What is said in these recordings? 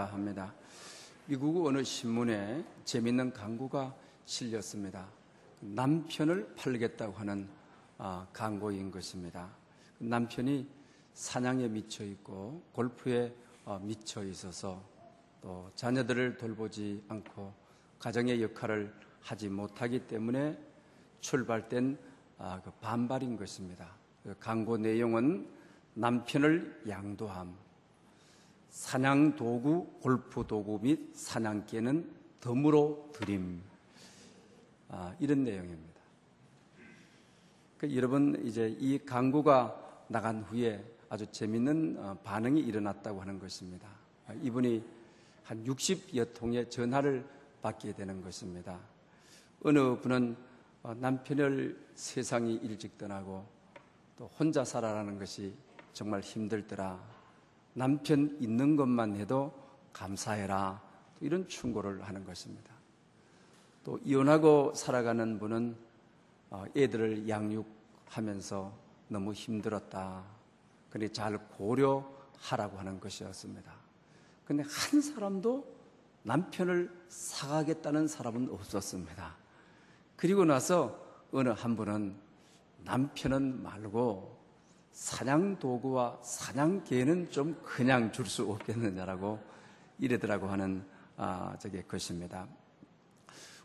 합니다. 미국 어느 신문에 재미있는 광고가 실렸습니다. 남편을 팔겠다고 하는 광고인 것입니다. 남편이 사냥에 미쳐 있고 골프에 미쳐 있어서 또 자녀들을 돌보지 않고 가정의 역할을 하지 못하기 때문에 출발된 그 반발인 것입니다. 그 광고 내용은 남편을 양도함, 사냥 도구, 골프 도구 및 사냥개는 덤으로 드림, 이런 내용입니다. 여러분, 이제 이 광고가 나간 후에 아주 재미있는 반응이 일어났다고 하는 것입니다. 이분이 한 60여 통의 전화를 받게 되는 것입니다. 어느 분은 남편을 세상이 일찍 떠나고 또 혼자 살아라는 것이 정말 힘들더라. 남편 있는 것만 해도 감사해라. 이런 충고를 하는 것입니다. 또 이혼하고 살아가는 분은 애들을 양육하면서 너무 힘들었다. 그래 잘 고려하라고 하는 것이었습니다. 그런데 한 사람도 남편을 사가겠다는 사람은 없었습니다. 그리고 나서 어느 한 분은 남편은 말고 사냥 도구와 사냥개는 좀 그냥 줄 수 없겠느냐라고 이러더라고 하는 것입니다.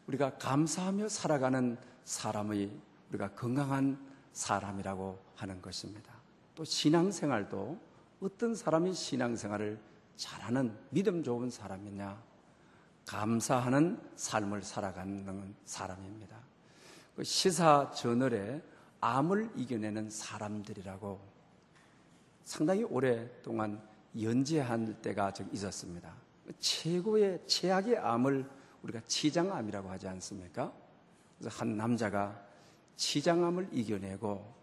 우리가 감사하며 살아가는 사람의 우리가 건강한 사람이라고 하는 것입니다. 또 신앙생활도 어떤 사람이 신앙생활을 잘하는 믿음 좋은 사람이냐, 감사하는 삶을 살아가는 사람입니다. 시사 저널에 암을 이겨내는 사람들이라고 상당히 오랫동안 연재할 때가 있었습니다. 최고의 최악의 암을 우리가 치장암이라고 하지 않습니까? 그래서 한 남자가 치장암을 이겨내고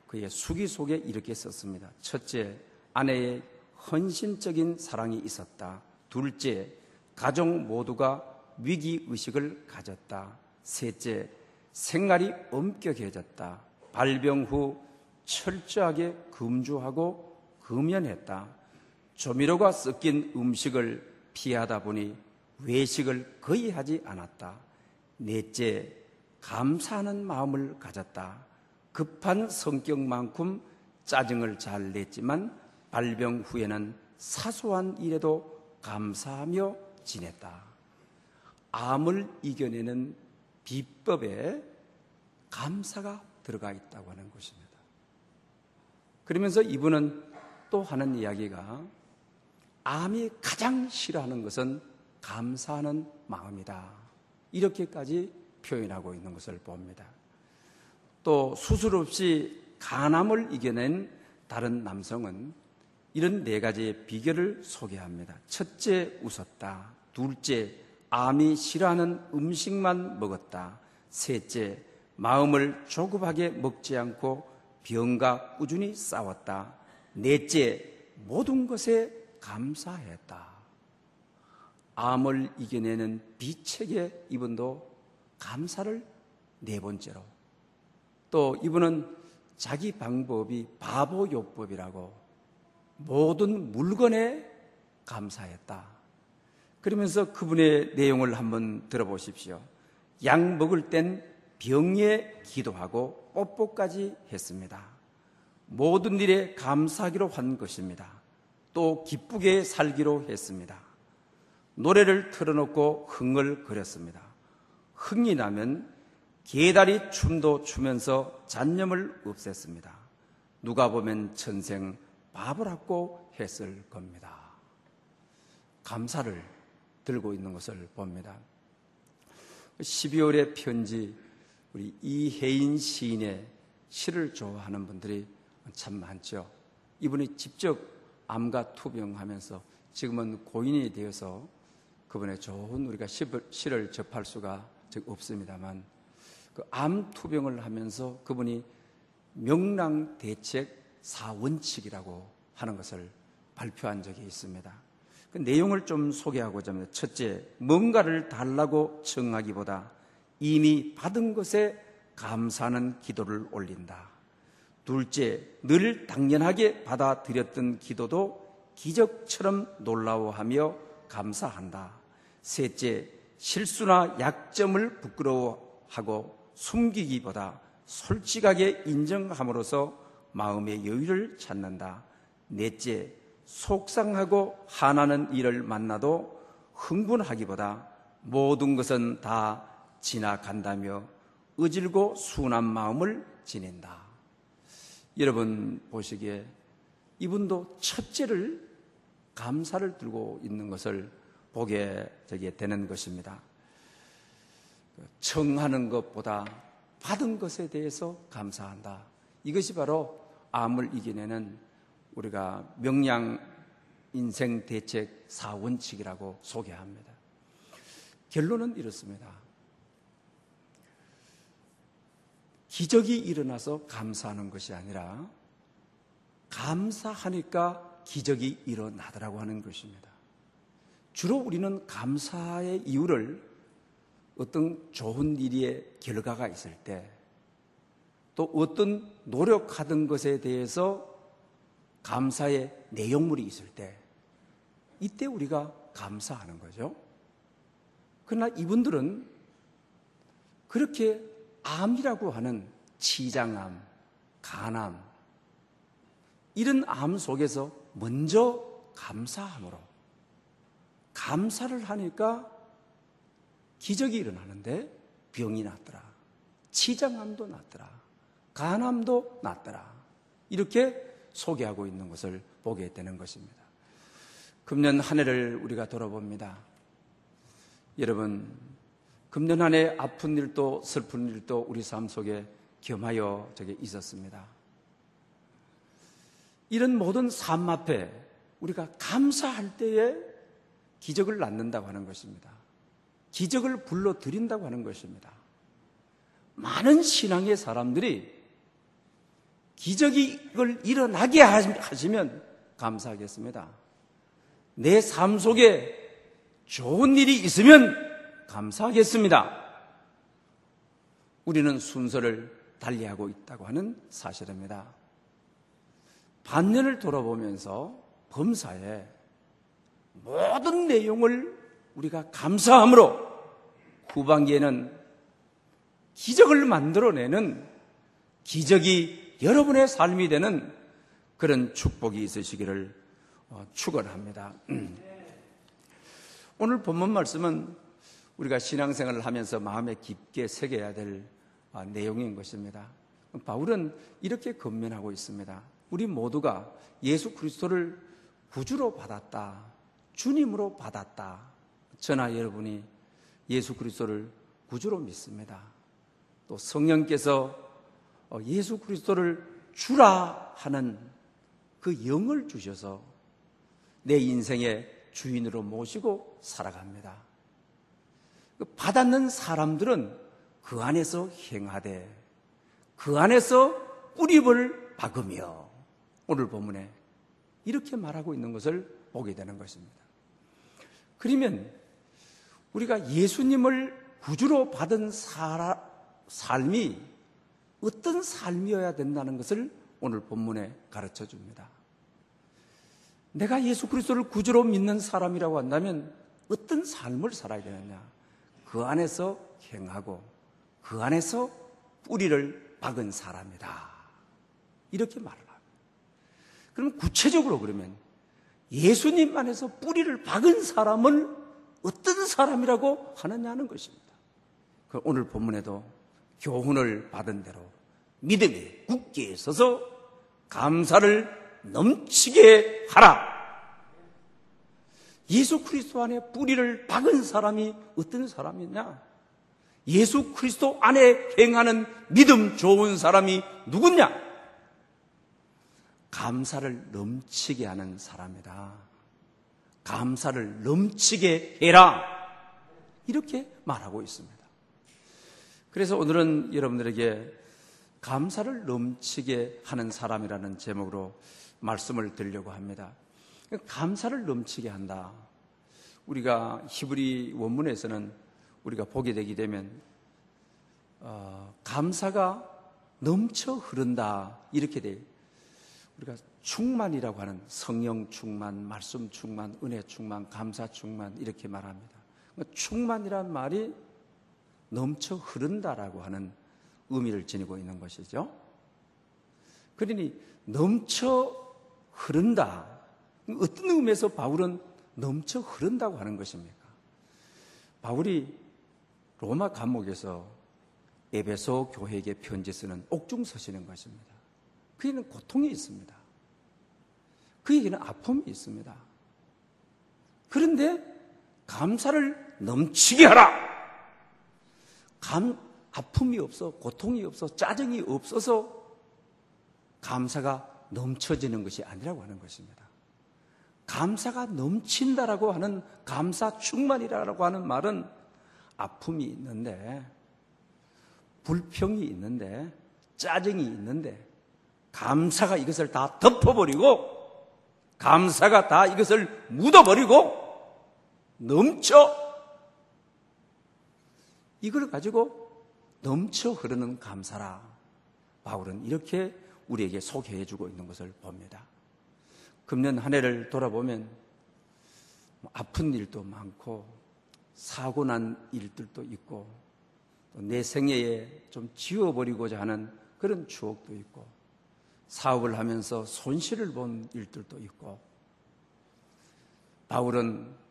그의 수기 속에 이렇게 썼습니다. 첫째, 아내의 헌신적인 사랑이 있었다. 둘째, 가족 모두가 위기의식을 가졌다. 셋째, 생활이 엄격해졌다. 발병 후 철저하게 금주하고 금연했다. 조미료가 섞인 음식을 피하다 보니 외식을 거의 하지 않았다. 넷째, 감사하는 마음을 가졌다. 급한 성격만큼 짜증을 잘 냈지만 발병 후에는 사소한 일에도 감사하며 지냈다. 암을 이겨내는 비법에 감사가 들어가 있다고 하는 것입니다. 그러면서 이분은 또 하는 이야기가 암이 가장 싫어하는 것은 감사하는 마음이다. 이렇게까지 표현하고 있는 것을 봅니다. 또 수술 없이 간암을 이겨낸 다른 남성은 이런 네 가지의 비결을 소개합니다. 첫째, 웃었다. 둘째, 암이 싫어하는 음식만 먹었다. 셋째, 마음을 조급하게 먹지 않고 병과 꾸준히 싸웠다. 넷째, 모든 것에 감사했다. 암을 이겨내는 비책의 이분도 감사를 네 번째로, 또 이분은 자기 방법이 바보요법이라고 모든 물건에 감사했다. 그러면서 그분의 내용을 한번 들어보십시오. 약 먹을 땐 병에 기도하고 뽀뽀까지 했습니다. 모든 일에 감사하기로 한 것입니다. 또 기쁘게 살기로 했습니다. 노래를 틀어놓고 흥얼거렸습니다. 흥이 나면 개다리 춤도 추면서 잔념을 없앴습니다. 누가 보면 전생 바보라고 했을 겁니다. 감사를 들고 있는 것을 봅니다. 12월의 편지, 우리 이혜인 시인의 시를 좋아하는 분들이 참 많죠. 이분이 직접 암과 투병하면서 지금은 고인이 되어서 그분의 좋은 우리가 시를 접할 수가 없습니다만, 그 암 투병을 하면서 그분이 명랑대책 4원칙이라고 하는 것을 발표한 적이 있습니다. 그 내용을 좀 소개하고자 합니다. 첫째, 뭔가를 달라고 청하기보다 이미 받은 것에 감사하는 기도를 올린다. 둘째, 늘 당연하게 받아들였던 기도도 기적처럼 놀라워하며 감사한다. 셋째, 실수나 약점을 부끄러워하고 숨기기보다 솔직하게 인정함으로써 마음의 여유를 찾는다. 넷째, 속상하고 화나는 일을 만나도 흥분하기보다 모든 것은 다 지나간다며 의질고 순한 마음을 지닌다. 여러분 보시기에 이분도 첫째를 감사를 들고 있는 것을 보게 되는 것입니다. 청하는 것보다 받은 것에 대해서 감사한다. 이것이 바로 암을 이겨내는 우리가 명량 인생 대책 4원칙이라고 소개합니다. 결론은 이렇습니다. 기적이 일어나서 감사하는 것이 아니라 감사하니까 기적이 일어나더라고 하는 것입니다. 주로 우리는 감사의 이유를 어떤 좋은 일의 결과가 있을 때, 또 어떤 노력하던 것에 대해서 감사의 내용물이 있을 때, 이때 우리가 감사하는 거죠. 그러나 이분들은 그렇게 암이라고 하는 치장암, 간암, 이런 암 속에서 먼저 감사함으로, 감사를 하니까 기적이 일어나는데 병이 낫더라, 치장암도 낫더라, 간암도 낫더라, 이렇게 소개하고 있는 것을 보게 되는 것입니다. 금년 한 해를 우리가 돌아봅니다. 여러분, 금년 한 해 아픈 일도 슬픈 일도 우리 삶 속에 겸하여 있었습니다. 이런 모든 삶 앞에 우리가 감사할 때에 기적을 낳는다고 하는 것입니다. 기적을 불러들인다고 하는 것입니다. 많은 신앙의 사람들이 기적이 일어나게 하시면 감사하겠습니다. 내 삶 속에 좋은 일이 있으면 감사하겠습니다. 우리는 순서를 달리하고 있다고 하는 사실입니다. 반년을 돌아보면서 범사에 모든 내용을 우리가 감사함으로 후반기에는 기적을 만들어내는, 기적이 여러분의 삶이 되는 그런 축복이 있으시기를 축원합니다. 오늘 본문 말씀은 우리가 신앙생활을 하면서 마음에 깊게 새겨야 될 내용인 것입니다. 바울은 이렇게 권면하고 있습니다. 우리 모두가 예수 그리스도를 구주로 받았다, 주님으로 받았다. 저나 여러분이 예수 그리스도를 구주로 믿습니다. 또 성령께서 예수 그리스도를 주라 하는 그 영을 주셔서 내 인생의 주인으로 모시고 살아갑니다. 받았는 사람들은 그 안에서 행하되 그 안에서 뿌리를 박으며, 오늘 본문에 이렇게 말하고 있는 것을 보게 되는 것입니다. 그러면 우리가 예수님을 구주로 받은 삶이 어떤 삶이어야 된다는 것을 오늘 본문에 가르쳐 줍니다. 내가 예수 그리스도를 구주로 믿는 사람이라고 한다면 어떤 삶을 살아야 되느냐? 그 안에서 행하고 그 안에서 뿌리를 박은 사람이다, 이렇게 말을 합니다. 그럼 구체적으로 그러면 예수님 안에서 뿌리를 박은 사람을 어떤 사람이라고 하느냐는 것입니다. 오늘 본문에도 교훈을 받은 대로 믿음에 굳게 서서 감사를 넘치게 하라. 예수 그리스도 안에 뿌리를 박은 사람이 어떤 사람이냐? 예수 그리스도 안에 행하는 믿음 좋은 사람이 누구냐? 감사를 넘치게 하는 사람이다. 감사를 넘치게 해라, 이렇게 말하고 있습니다. 그래서 오늘은 여러분들에게 감사를 넘치게 하는 사람이라는 제목으로 말씀을 드리려고 합니다. 감사를 넘치게 한다. 우리가 히브리 원문에서는 우리가 보게 되게 되면 감사가 넘쳐 흐른다, 이렇게 돼요. 우리가 충만이라고 하는 성령 충만, 말씀 충만, 은혜 충만, 감사 충만 이렇게 말합니다. 충만이란 말이 넘쳐 흐른다라고 하는 의미를 지니고 있는 것이죠. 그러니 넘쳐 흐른다. 어떤 의미에서 바울은 넘쳐 흐른다고 하는 것입니까? 바울이 로마 감옥에서 에베소 교회에게 편지 쓰는 옥중 서시는 것입니다. 그에는 고통이 있습니다. 그에게는 아픔이 있습니다. 그런데 감사를 넘치게 하라! 아픔이 없어, 고통이 없어, 짜증이 없어서 감사가 넘쳐지는 것이 아니라고 하는 것입니다. 감사가 넘친다라고 하는, 감사 충만이라고 하는 말은 아픔이 있는데, 불평이 있는데, 짜증이 있는데, 감사가 이것을 다 덮어버리고, 감사가 다 이것을 묻어버리고, 넘쳐, 이걸 가지고 넘쳐 흐르는 감사라. 바울은 이렇게 우리에게 소개해 주고 있는 것을 봅니다. 금년 한 해를 돌아보면 아픈 일도 많고 사고 난 일들도 있고 내 생애에 좀 지워버리고자 하는 그런 추억도 있고 사업을 하면서 손실을 본 일들도 있고 바울은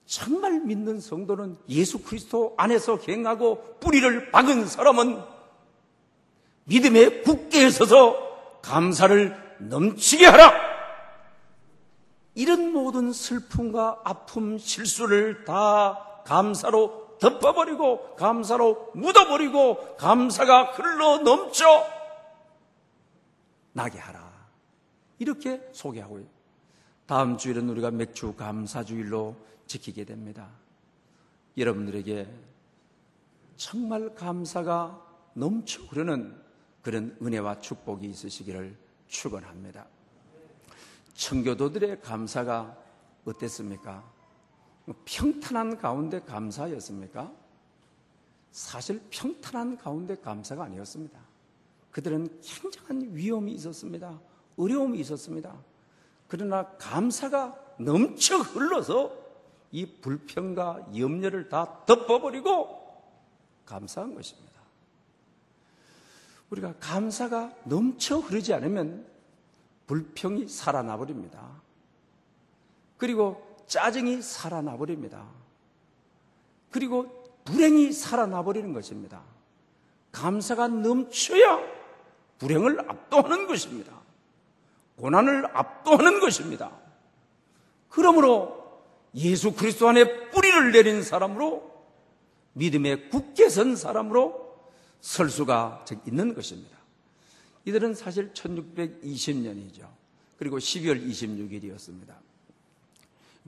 정말 믿는 성도는 예수 그리스도 안에서 행하고 뿌리를 박은 사람은 믿음에 굳게 서서 감사를 넘치게 하라! 이런 모든 슬픔과 아픔, 실수를 다 감사로 덮어버리고 감사로 묻어버리고 감사가 흘러 넘쳐 나게 하라. 이렇게 소개하고 있습니다. 다음 주일은 우리가 맥주 감사주일로 지키게 됩니다. 여러분들에게 정말 감사가 넘쳐 흐르는 그런 은혜와 축복이 있으시기를 축원합니다. 청교도들의 감사가 어땠습니까? 평탄한 가운데 감사였습니까? 사실 평탄한 가운데 감사가 아니었습니다. 그들은 굉장한 위험이 있었습니다. 어려움이 있었습니다. 그러나 감사가 넘쳐 흘러서 이 불평과 염려를 다 덮어버리고 감사한 것입니다. 우리가 감사가 넘쳐 흐르지 않으면 불평이 살아나 버립니다. 그리고 짜증이 살아나 버립니다. 그리고 불행이 살아나 버리는 것입니다. 감사가 넘쳐야 불행을 압도하는 것입니다. 고난을 압도하는 것입니다. 그러므로 예수 그리스도 안에 뿌리를 내린 사람으로 믿음에 굳게 선 사람으로 설 수가 있는 것입니다. 이들은 사실 1620년이죠. 그리고 12월 26일이었습니다.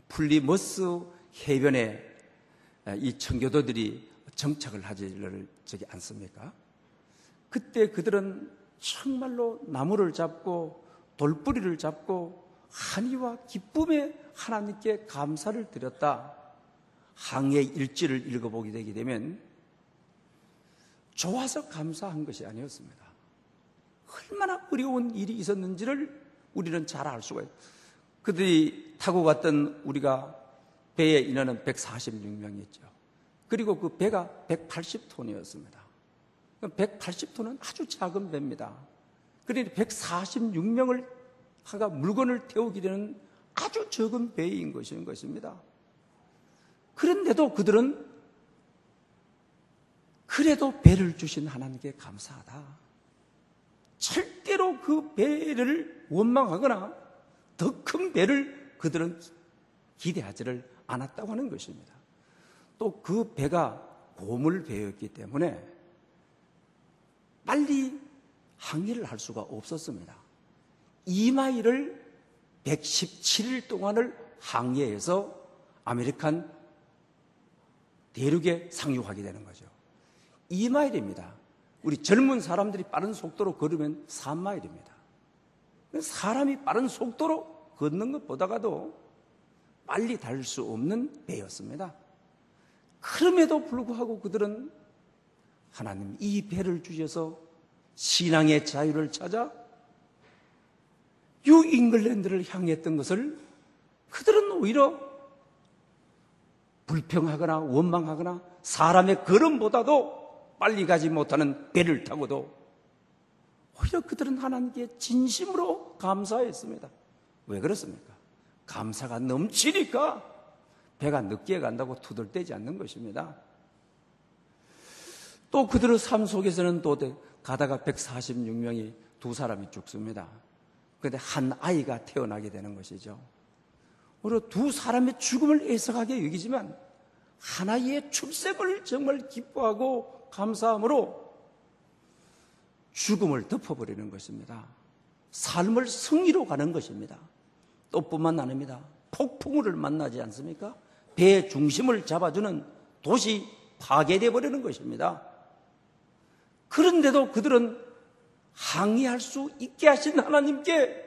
플리머스 해변에 이 청교도들이 정착을 하지를 않습니까? 그때 그들은 정말로 나무를 잡고 돌뿌리를 잡고 한이와 기쁨에 하나님께 감사를 드렸다. 항해 일지를 읽어보게 되게 되면 좋아서 감사한 것이 아니었습니다. 얼마나 어려운 일이 있었는지를 우리는 잘 알 수가 있어요. 그들이 타고 갔던 우리가 배의 인원은 146명이었죠. 그리고 그 배가 180톤이었습니다. 180톤은 아주 작은 배입니다. 그러니 146명을 하가 물건을 태우게 되는 아주 적은 배인 것입니다. 그런데도 그들은 그래도 배를 주신 하나님께 감사하다. 절대로 그 배를 원망하거나 더 큰 배를 그들은 기대하지를 않았다고 하는 것입니다. 또 그 배가 고물배였기 때문에 빨리 항해를 할 수가 없었습니다. 2마일을 117일 동안을 항해해서 아메리칸 대륙에 상륙하게 되는 거죠. 2마일입니다. 우리 젊은 사람들이 빠른 속도로 걸으면 3마일입니다. 사람이 빠른 속도로 걷는 것보다도 빨리 달 수 없는 배였습니다. 그럼에도 불구하고 그들은 하나님 이 배를 주셔서 신앙의 자유를 찾아 뉴잉글랜드를 향했던 것을 그들은 오히려 불평하거나 원망하거나 사람의 걸음보다도 빨리 가지 못하는 배를 타고도 오히려 그들은 하나님께 진심으로 감사했습니다. 왜 그렇습니까? 감사가 넘치니까 배가 늦게 간다고 투덜대지 않는 것입니다. 또 그들의 삶 속에서는 또 가다가 146명이 두 사람이 죽습니다. 그런데 한 아이가 태어나게 되는 것이죠. 오히려 두 사람의 죽음을 애석하게 여기지만 하나의 출생을 정말 기뻐하고 감사함으로 죽음을 덮어버리는 것입니다. 삶을 승리로 가는 것입니다. 또 뿐만 아닙니다. 폭풍우를 만나지 않습니까? 배의 중심을 잡아주는 도시 파괴되어 버리는 것입니다. 그런데도 그들은 항해할 수 있게 하신 하나님께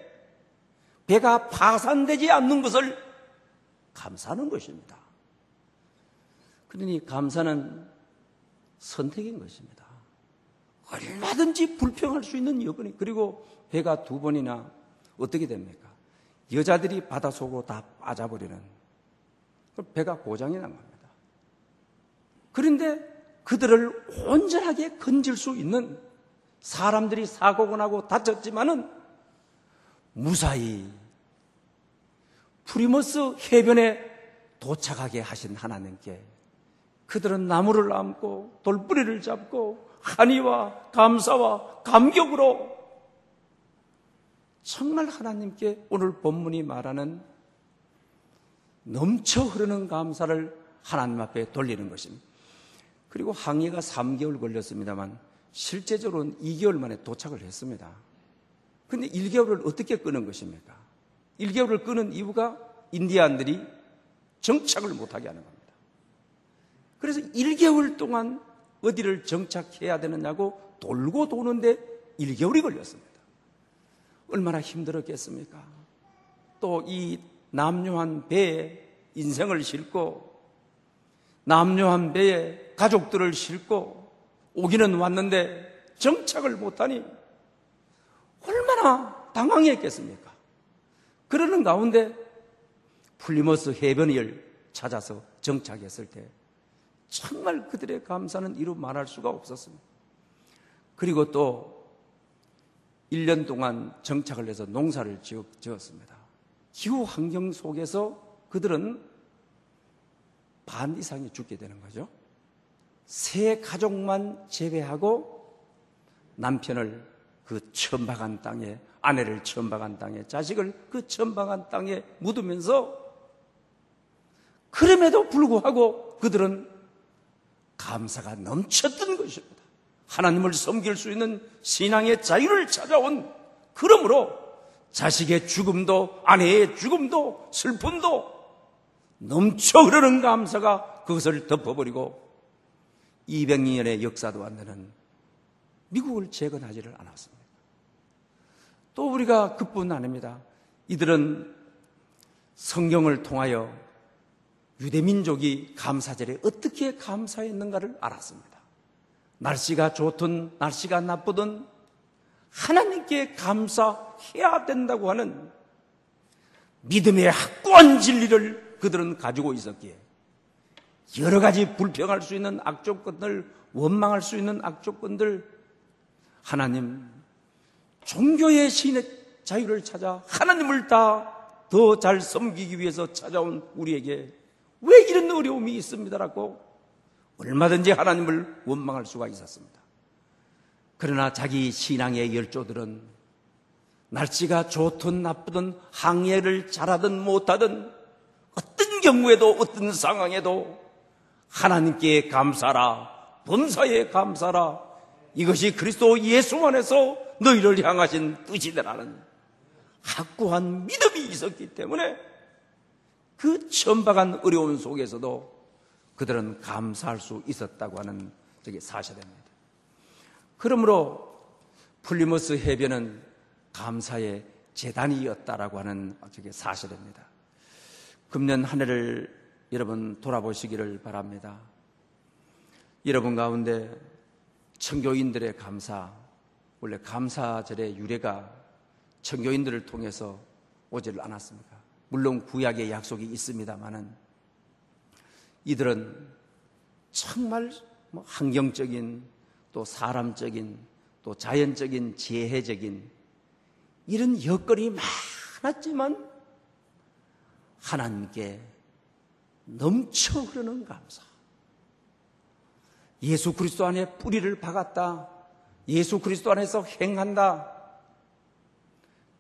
배가 파산되지 않는 것을 감사하는 것입니다. 그러니 감사는 선택인 것입니다. 얼마든지 불평할 수 있는 여건이, 그리고 배가 두 번이나 어떻게 됩니까? 여자들이 바다 속으로 다 빠져버리는, 배가 고장이 난 겁니다. 그런데 그들을 온전하게 건질 수 있는, 사람들이 사고가 나고 다쳤지만은 무사히 프리머스 해변에 도착하게 하신 하나님께 그들은 나무를 안고 돌뿌리를 잡고 한의와 감사와 감격으로 정말 하나님께 오늘 본문이 말하는 넘쳐 흐르는 감사를 하나님 앞에 돌리는 것입니다. 그리고 항해가 3개월 걸렸습니다만 실제적으로는 2개월 만에 도착을 했습니다. 그런데 1개월을 어떻게 끄는 것입니까? 1개월을 끄는 이유가 인디안들이 정착을 못하게 하는 겁니다. 그래서 1개월 동안 어디를 정착해야 되느냐고 돌고 도는데 1개월이 걸렸습니다. 얼마나 힘들었겠습니까? 또 이 남요한 배에 인생을 싣고 남요한 배에 가족들을 싣고 오기는 왔는데 정착을 못하니 얼마나 당황했겠습니까? 그러는 가운데 플리머스 해변을 찾아서 정착했을 때 정말 그들의 감사는 이루 말할 수가 없었습니다. 그리고 또 1년 동안 정착을 해서 농사를 지었습니다. 기후 환경 속에서 그들은 반 이상이 죽게 되는 거죠. 세 가족만 제외하고 남편을 그 천박한 땅에, 아내를 천박한 땅에, 자식을 그 천박한 땅에 묻으면서, 그럼에도 불구하고 그들은 감사가 넘쳤던 것입니다. 하나님을 섬길 수 있는 신앙의 자유를 찾아온, 그러므로 자식의 죽음도 아내의 죽음도 슬픔도 넘쳐 흐르는 감사가 그것을 덮어버리고 200년의 역사도 안 되는 미국을 재건하지를 않았습니다. 또 우리가 그뿐 아닙니다. 이들은 성경을 통하여 유대민족이 감사절에 어떻게 감사했는가를 알았습니다. 날씨가 좋든 날씨가 나쁘든 하나님께 감사해야 된다고 하는 믿음의 확고한 진리를 그들은 가지고 있었기에 여러 가지 불평할 수 있는 악조건들, 원망할 수 있는 악조건들, 하나님, 종교의 신의 자유를 찾아 하나님을 더 잘 섬기기 위해서 찾아온 우리에게 왜 이런 어려움이 있습니다라고 얼마든지 하나님을 원망할 수가 있었습니다. 그러나 자기 신앙의 열조들은 날씨가 좋든 나쁘든 항해를 잘하든 못하든 어떤 경우에도 어떤 상황에도 하나님께 감사라, 범사에 감사라, 이것이 그리스도 예수 안에서 너희를 향하신 뜻이다라는 확고한 믿음이 있었기 때문에 그 천박한 어려움 속에서도 그들은 감사할 수 있었다고 하는 저게 사실입니다. 그러므로 플리머스 해변은 감사의 재단이었다라고 하는 저게 사실입니다. 금년 한 해를 여러분 돌아보시기를 바랍니다. 여러분 가운데 청교인들의 감사, 원래 감사절의 유래가 청교인들을 통해서 오지를 않았습니까? 물론 구약의 약속이 있습니다만은 이들은 정말 환경적인 또 사람적인 또 자연적인 재해적인 이런 여건이 많았지만 하나님께 넘쳐 흐르는 감사. 예수 그리스도 안에 뿌리를 박았다. 예수 그리스도 안에서 행한다.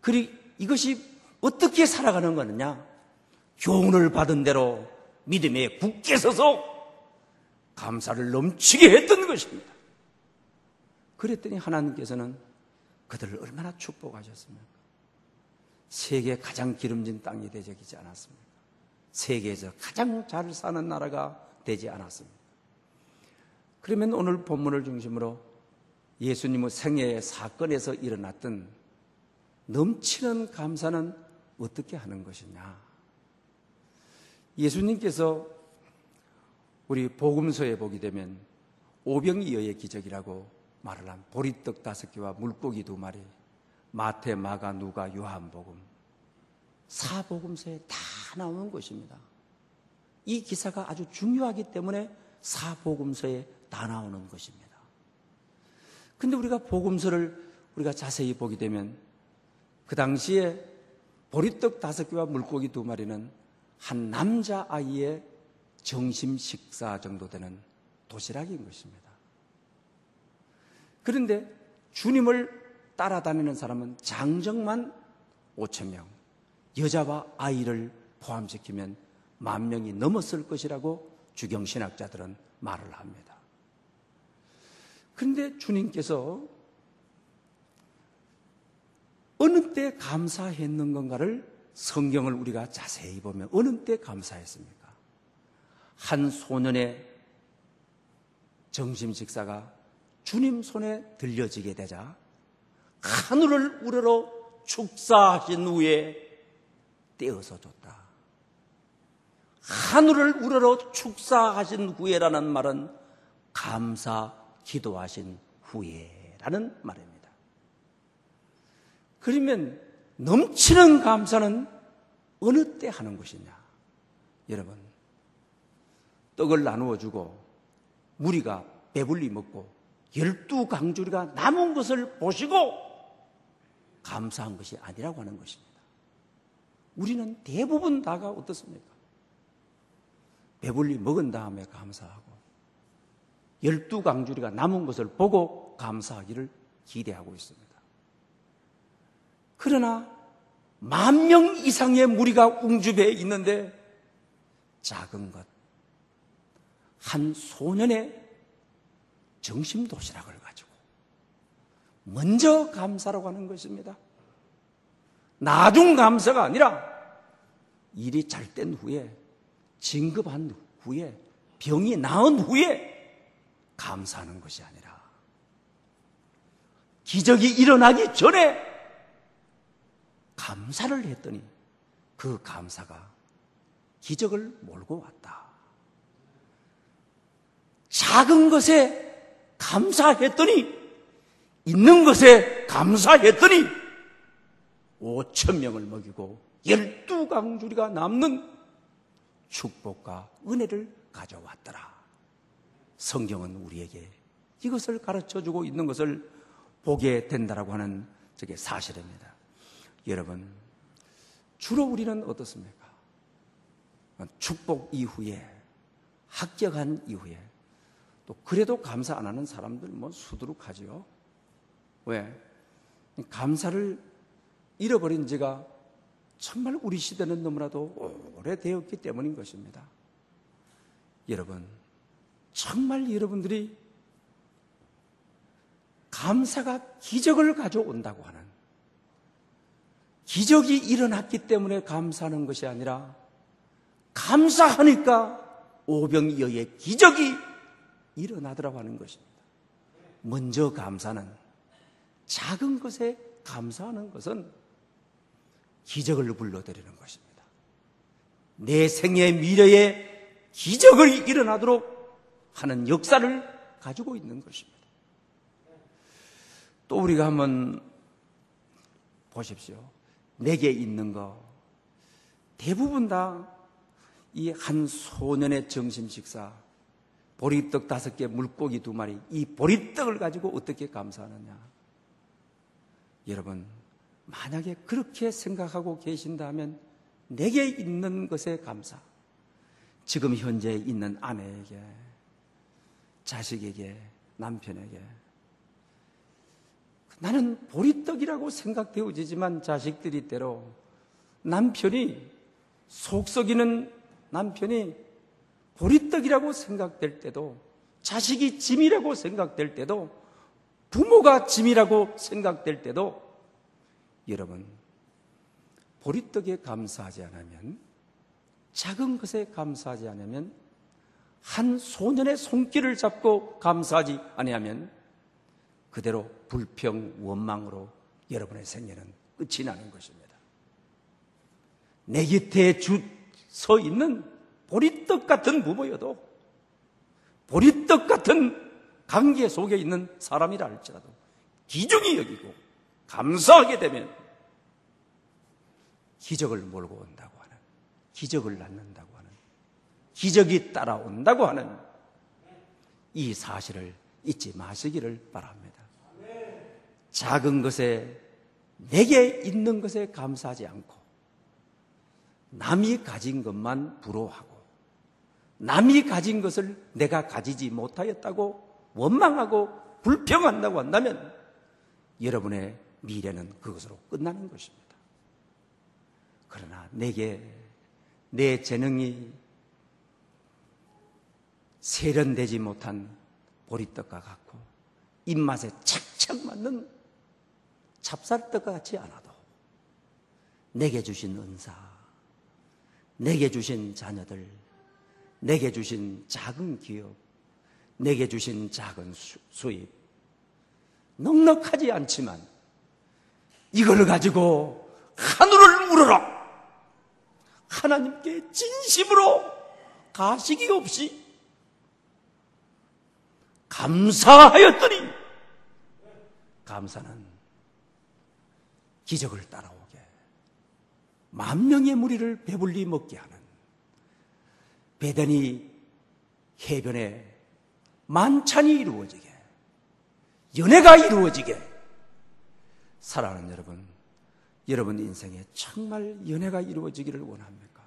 그리고 이것이 어떻게 살아가는 거느냐? 교훈을 받은 대로 믿음에 굳게 서서 감사를 넘치게 했던 것입니다. 그랬더니 하나님께서는 그들을 얼마나 축복하셨습니까? 세계 가장 기름진 땅이 되지 않았습니까? 세계에서 가장 잘 사는 나라가 되지 않았습니까? 그러면 오늘 본문을 중심으로 예수님의 생애의 사건에서 일어났던 넘치는 감사는 어떻게 하는 것이냐? 예수님께서 우리 복음서에 보게 되면 오병이어의 기적이라고 말을 한 보리떡 5개와 물고기 2마리, 마태, 마가, 누가, 요한복음, 사복음서에 다 나오는 것입니다. 이 기사가 아주 중요하기 때문에 사복음서에 다 나오는 것입니다. 근데 우리가 복음서를 우리가 자세히 보게 되면 그 당시에 보리떡 5개와 물고기 2마리는 한 남자아이의 점심 식사 정도 되는 도시락인 것입니다. 그런데 주님을 따라다니는 사람은 장정만 5,000명, 여자와 아이를 포함시키면 10,000명이 넘었을 것이라고 주경신학자들은 말을 합니다. 그런데 주님께서 어느 때 감사했는 건가를 성경을 우리가 자세히 보면 어느 때 감사했습니까? 한 소년의 점심 식사가 주님 손에 들려지게 되자 하늘을 우러러 축사하신 후에 떼어서 줬다. 하늘을 우러러 축사하신 후에라는 말은 감사 기도하신 후에라는 말입니다. 그러면 넘치는 감사는 어느 때 하는 것이냐? 여러분, 떡을 나누어 주고 무리가 배불리 먹고 12강주리가 남은 것을 보시고 감사한 것이 아니라고 하는 것입니다. 우리는 대부분 다가 어떻습니까? 배불리 먹은 다음에 감사하고 12강주리가 남은 것을 보고 감사하기를 기대하고 있습니다. 그러나 10,000명 이상의 무리가 웅주배에 있는데 작은 것, 한 소년의 점심 도시락을 가지고 먼저 감사라고 하는 것입니다. 나중 감사가 아니라 일이 잘 된 후에, 진급한 후에, 병이 나은 후에 감사하는 것이 아니라 기적이 일어나기 전에 감사를 했더니 그 감사가 기적을 몰고 왔다. 작은 것에 감사했더니, 있는 것에 감사했더니 5,000명을 먹이고 12강주리가 남는 축복과 은혜를 가져왔더라. 성경은 우리에게 이것을 가르쳐주고 있는 것을 보게 된다라고 하는 저게 사실입니다. 여러분, 주로 우리는 어떻습니까? 축복 이후에, 합격한 이후에 또 그래도 감사 안 하는 사람들 수두룩하지요. 왜? 감사를 잃어버린 지가 정말 우리 시대는 너무나도 오래되었기 때문인 것입니다. 여러분, 정말 여러분들이 감사가 기적을 가져온다고 하는, 기적이 일어났기 때문에 감사하는 것이 아니라 감사하니까 오병이어의 기적이 일어나더라고 하는 것입니다. 먼저 감사는, 작은 것에 감사하는 것은 기적을 불러들이는 것입니다. 내 생의 미래에 기적이 일어나도록 하는 역사를 가지고 있는 것입니다. 또 우리가 한번 보십시오. 내게 있는 거 대부분 다 이 한 소년의 점심 식사, 보리떡 5개, 물고기 2마리, 이 보리떡을 가지고 어떻게 감사하느냐. 여러분, 만약에 그렇게 생각하고 계신다면 내게 있는 것에 감사, 지금 현재 있는 아내에게, 자식에게, 남편에게, 나는 보리떡이라고 생각되어지지만 자식들이 때로 남편이, 속 썩이는 남편이 보리떡이라고 생각될 때도, 자식이 짐이라고 생각될 때도, 부모가 짐이라고 생각될 때도, 여러분, 보리떡에 감사하지 않으면, 작은 것에 감사하지 않으면, 한 소년의 손길을 잡고 감사하지 아니하면 그대로 불평, 원망으로 여러분의 생애는 끝이 나는 것입니다. 내 곁에 서 있는 보리떡 같은 부모여도, 보리떡 같은 관계 속에 있는 사람이라 할지라도 귀중히 여기고 감사하게 되면 기적을 몰고 온다고 하는, 기적을 낳는다고 하는, 기적이 따라온다고 하는 이 사실을 잊지 마시기를 바랍니다. 작은 것에, 내게 있는 것에 감사하지 않고 남이 가진 것만 부러워하고 남이 가진 것을 내가 가지지 못하였다고 원망하고 불평한다고 한다면 여러분의 미래는 그것으로 끝나는 것입니다. 그러나 내게 내 재능이 세련되지 못한 보리떡과 같고 입맛에 착착 맞는 찹쌀떡과 같지 않아도 내게 주신 은사, 내게 주신 자녀들, 내게 주신 작은 기업, 내게 주신 작은 수입, 넉넉하지 않지만 이걸 가지고 하늘을 우러러 하나님께 진심으로 가식이 없이 감사하였더니 감사는 기적을 따라오게, 10,000명의 무리를 배불리 먹게 하는, 베다니 해변에 만찬이 이루어지게, 연회가 이루어지게. 사랑하는 여러분, 여러분 인생에 정말 연회가 이루어지기를 원합니까?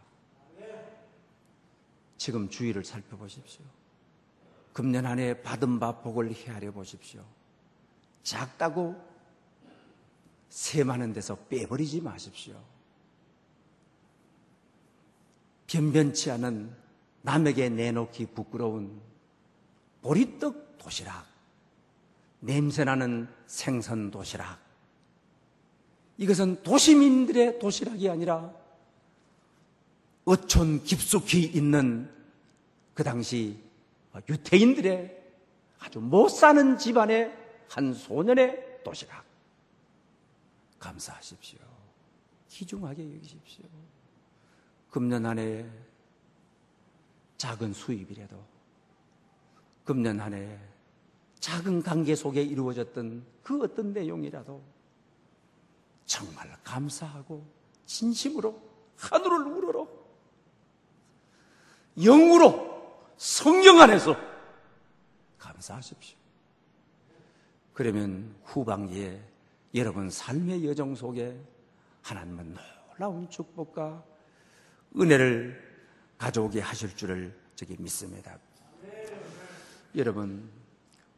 지금 주위를 살펴보십시오. 금년 한 해 받은 바 복을 헤아려 보십시오. 작다고 새 많은 데서 빼버리지 마십시오. 변변치 않은, 남에게 내놓기 부끄러운 보리떡 도시락, 냄새나는 생선 도시락, 이것은 도시민들의 도시락이 아니라 어촌 깊숙이 있는 그 당시 유태인들의 아주 못 사는 집안의 한 소년의 도시락. 감사하십시오. 귀중하게 여기십시오. 금년 한 해 작은 수입이라도, 금년 한 해 작은 관계 속에 이루어졌던 그 어떤 내용이라도 정말 감사하고 진심으로 하늘을 우러러 영으로 성령 안에서 감사하십시오. 그러면 후반기에 여러분 삶의 여정 속에 하나님은 놀라운 축복과 은혜를 가져오게 하실 줄을 믿습니다. 여러분,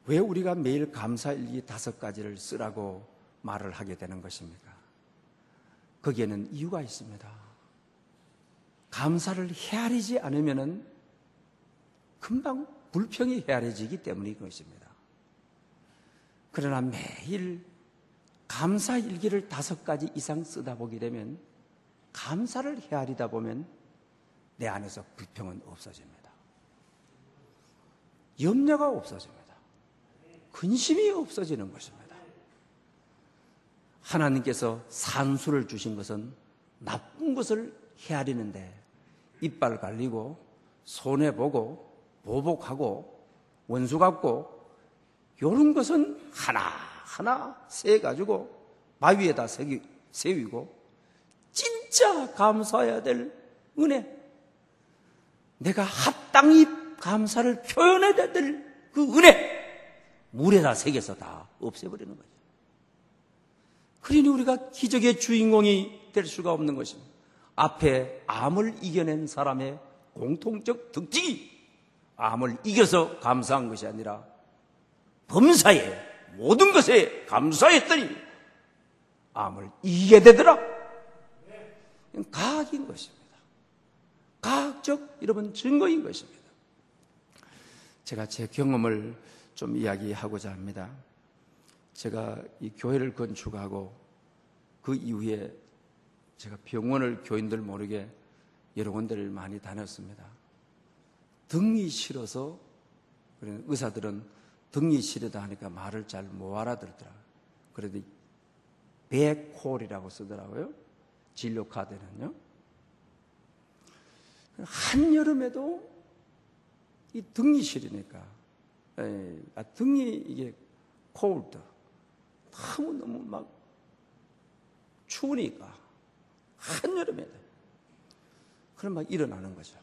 왜 우리가 매일 감사일기 5가지를 쓰라고 말을 하게 되는 것입니까? 거기에는 이유가 있습니다. 감사를 헤아리지 않으면 금방 불평이 헤아려지기 때문인 것입니다. 그러나 매일 감사일기를 5가지 이상 쓰다 보게 되면, 감사를 헤아리다 보면 내 안에서 불평은 없어집니다. 염려가 없어집니다. 근심이 없어지는 것입니다. 하나님께서 산수를 주신 것은 나쁜 것을 헤아리는데, 이빨 갈리고 손해보고 보복하고 원수 같고 이런 것은 하나하나 세가지고 바위에다 세우고 진짜 감사해야 될 은혜, 내가 합당히 감사를 표현해야 될 그 은혜, 물에다 새겨서 다 없애버리는 거죠. 그러니 우리가 기적의 주인공이 될 수가 없는 것입니다. 앞에 암을 이겨낸 사람의 공통적 특징이 암을 이겨서 감사한 것이 아니라 범사에 모든 것에 감사했더니 암을 이기게 되더라. 과학인 것입니다. 과학적 여러분 증거인 것입니다. 제가 제 경험을 좀 이야기하고자 합니다. 제가 이 교회를 건축하고 그 이후에 제가 병원을 교인들 모르게 여러 군데를 많이 다녔습니다. 등이 싫어서, 의사들은 등이 싫다 하니까 말을 잘 못 알아듣더라고요. 그래도 백콜이라고 쓰더라고요. 진료 카드는요. 한여름에도 이 등이 싫으니까, 등이 이게 콜드, 너무 막 추우니까 한여름에도 그럼 막 일어나는 거죠.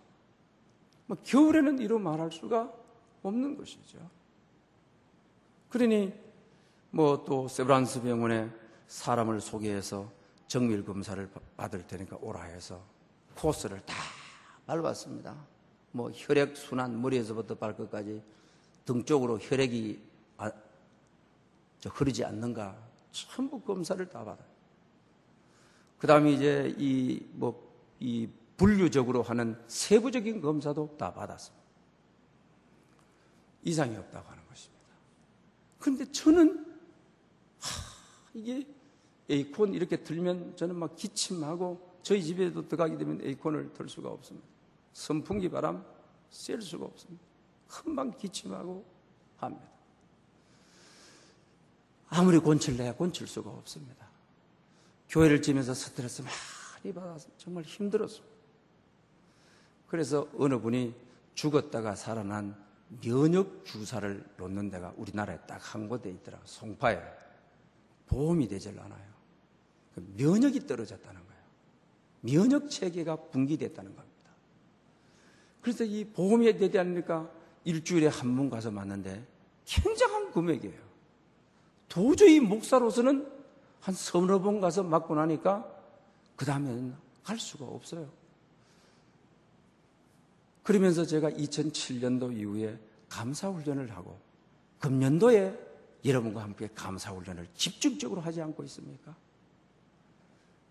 겨울에는 이루 말할 수가 없는 것이죠. 그러니 또 세브란스 병원에 사람을 소개해서 정밀 검사를 받을 테니까 오라 해서 코스를 다 밟았습니다. 혈액 순환, 머리에서부터 발끝까지 등 쪽으로 혈액이 흐르지 않는가 전부 검사를 다 받아요. 그 다음에 이제 이 분류적으로 하는 세부적인 검사도 다 받았습니다. 이상이 없다고 하는 것입니다. 그런데 저는 이게 에이콘 이렇게 들면 저는 막 기침하고, 저희 집에도 들어가게 되면 에이콘을 들 수가 없습니다. 선풍기 바람 쐴 수가 없습니다. 금방 기침하고 합니다. 아무리 곤칠래야 곤칠 수가 없습니다. 교회를 지면서 스트레스 많이 받아서 정말 힘들었습니다. 그래서 어느 분이 죽었다가 살아난 면역 주사를 놓는 데가 우리나라에 딱 한 곳에 있더라고요. 송파에. 보험이 되질 않아요. 면역이 떨어졌다는 거예요. 면역 체계가 붕괴됐다는 겁니다. 그래서 이 보험이 되지 않으니까 일주일에 한 번 가서 맞는데 굉장한 금액이에요. 도저히 목사로서는 한 서너 번 가서 맞고 나니까 그 다음에는 갈 수가 없어요. 그러면서 제가 2007년도 이후에 감사훈련을 하고, 금년도에 여러분과 함께 감사훈련을 집중적으로 하지 않고 있습니까?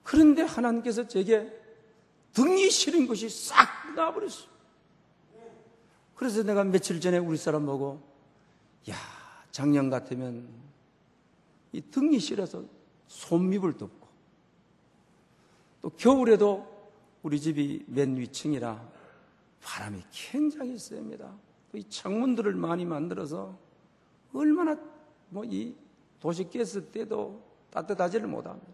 그런데 하나님께서 제게 등이 시린 것이 싹 나와버렸어요. 그래서 내가 며칠 전에 우리 사람 보고, 작년 같으면 이 등이 시려서 손밉을 덮고, 또 겨울에도 우리 집이 맨 위층이라 바람이 굉장히 셉니다. 또 이 창문들을 많이 만들어서 얼마나 이 도시가스 때도 따뜻하지를 못합니다.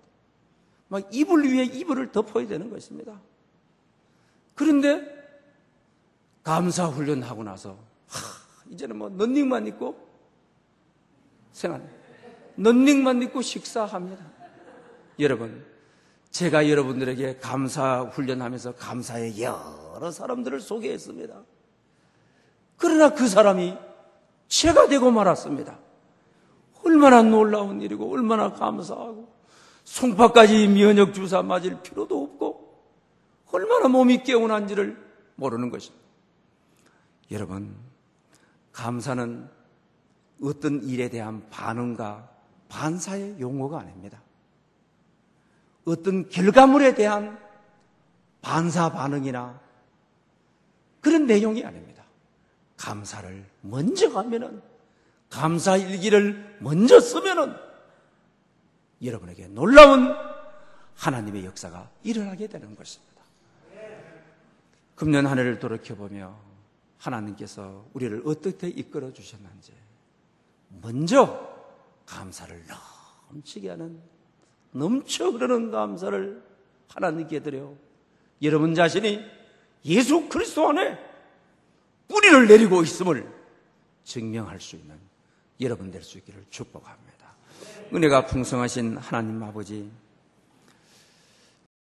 막 이불 위에 이불을 덮어야 되는 것입니다. 그런데 감사 훈련하고 나서 이제는 런닝만 입고 생활해. 런닝만 입고 식사합니다. 여러분, 제가 여러분들에게 감사 훈련하면서 감사의 여러 사람들을 소개했습니다. 그러나 그 사람이 제가 되고 말았습니다. 얼마나 놀라운 일이고 얼마나 감사하고, 송파까지 면역 주사 맞을 필요도 없고 얼마나 몸이 개운한지를 모르는 것입니다. 여러분, 감사는 어떤 일에 대한 반응과 반사의 용어가 아닙니다. 어떤 결과물에 대한 반사 반응이나 그런 내용이 아닙니다. 감사를 먼저 하면은, 감사 일기를 먼저 쓰면은 여러분에게 놀라운 하나님의 역사가 일어나게 되는 것입니다. 금년 한 해를 돌이켜보며 하나님께서 우리를 어떻게 이끌어 주셨는지 먼저 감사를 넘치게 하는, 넘쳐 흐르는 감사를 하나님께 드려 여러분 자신이 예수 그리스도 안에 뿌리를 내리고 있음을 증명할 수 있는 여러분 될 수 있기를 축복합니다. 은혜가 풍성하신 하나님 아버지,